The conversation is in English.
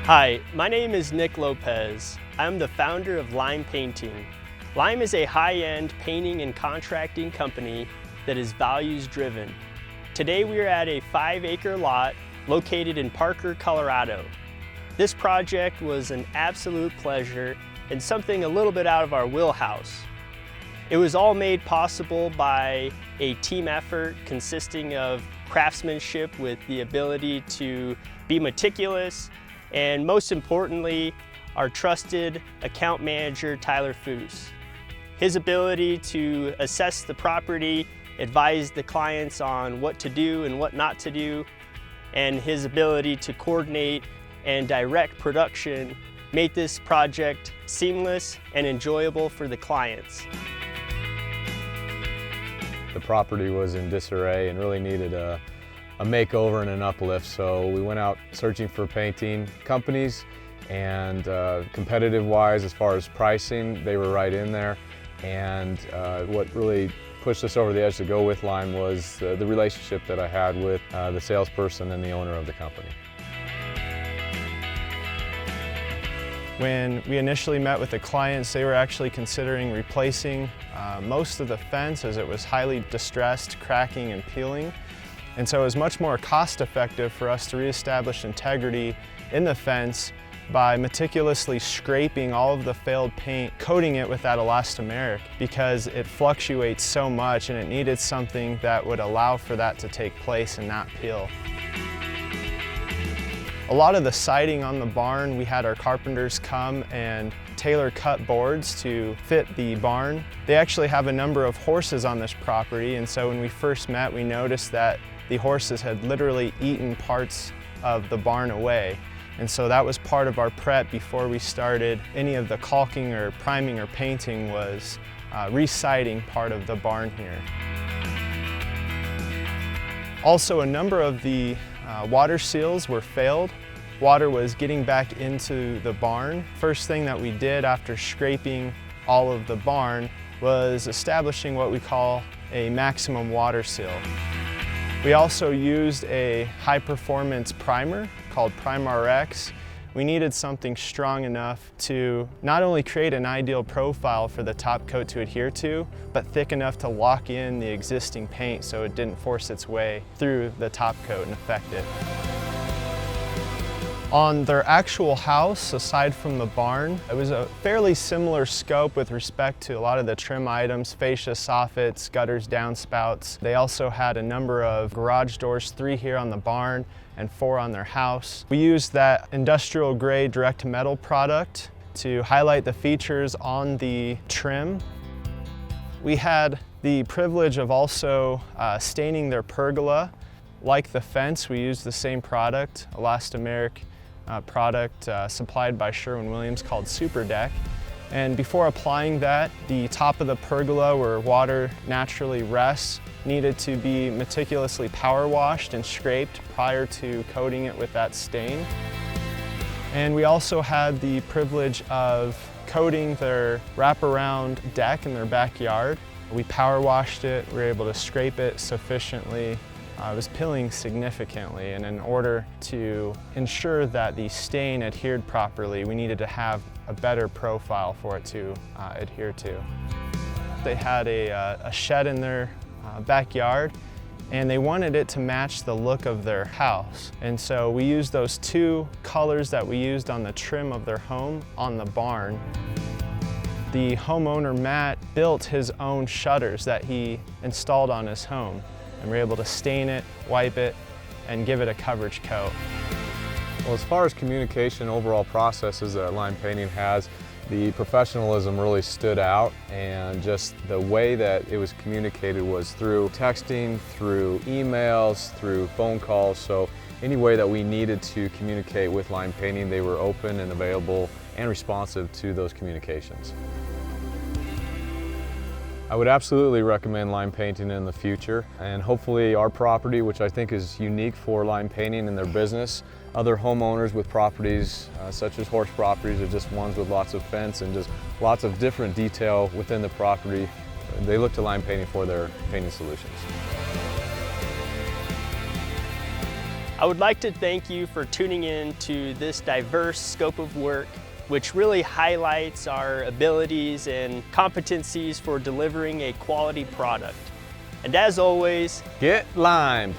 Hi, my name is Nick Lopez. I'm the founder of Lime Painting. Lime is a high-end painting and contracting company that is values-driven. Today we are at a 5-acre lot located in Parker, Colorado. This project was an absolute pleasure and something a little bit out of our wheelhouse. It was all made possible by a team effort consisting of craftsmanship with the ability to be meticulous, and most importantly, our trusted account manager, Tyler Foos. His ability to assess the property, advise the clients on what to do and what not to do, and his ability to coordinate and direct production made this project seamless and enjoyable for the clients. The property was in disarray and really needed a makeover and an uplift, so we went out searching for painting companies, and competitive-wise, as far as pricing, they were right in there. And what really pushed us over the edge to go with Lime was the relationship that I had with the salesperson and the owner of the company. When we initially met with the clients, they were actually considering replacing most of the fence as it was highly distressed, cracking and peeling. And so it was much more cost-effective for us to reestablish integrity in the fence by meticulously scraping all of the failed paint, coating it with that elastomeric, because it fluctuates so much and it needed something that would allow for that to take place and not peel. A lot of the siding on the barn, we had our carpenters come and tailor cut boards to fit the barn. They actually have a number of horses on this property, and so when we first met, we noticed that the horses had literally eaten parts of the barn away. And so that was part of our prep before we started any of the caulking or priming or painting, was re-siding part of the barn here. Also, a number of the water seals were failed. Water was getting back into the barn. First thing that we did after scraping all of the barn was establishing what we call a maximum water seal. We also used a high-performance primer called PrimeRx. We needed something strong enough to not only create an ideal profile for the top coat to adhere to, but thick enough to lock in the existing paint so it didn't force its way through the top coat and affect it. On their actual house, aside from the barn, it was a fairly similar scope with respect to a lot of the trim items, fascia, soffits, gutters, downspouts. They also had a number of garage doors, 3 here on the barn and 4 on their house. We used that industrial grade direct metal product to highlight the features on the trim. We had the privilege of also staining their pergola. Like the fence, we used the same product, elastomeric product supplied by Sherwin-Williams called Super Deck. And before applying that, the top of the pergola, where water naturally rests, needed to be meticulously power washed and scraped prior to coating it with that stain. And we also had the privilege of coating their wraparound deck in their backyard. We power washed it, we were able to scrape it sufficiently. It was peeling significantly, and in order to ensure that the stain adhered properly, we needed to have a better profile for it to adhere to. They had a shed in their backyard, and they wanted it to match the look of their house. And so we used those 2 colors that we used on the trim of their home on the barn. The homeowner, Matt, built his own shutters that he installed on his home, and we're able to stain it, wipe it, and give it a coverage coat. Well, as far as communication, overall processes that Lime Painting has, the professionalism really stood out, and just the way that it was communicated was through texting, through emails, through phone calls. So any way that we needed to communicate with Lime Painting, they were open and available and responsive to those communications. I would absolutely recommend Lime Painting in the future, and hopefully our property, which I think is unique for Lime Painting in their business, other homeowners with properties such as horse properties or just ones with lots of fence and just lots of different detail within the property, they look to Lime Painting for their painting solutions. I would like to thank you for tuning in to this diverse scope of work, which really highlights our abilities and competencies for delivering a quality product. And as always, Get limed.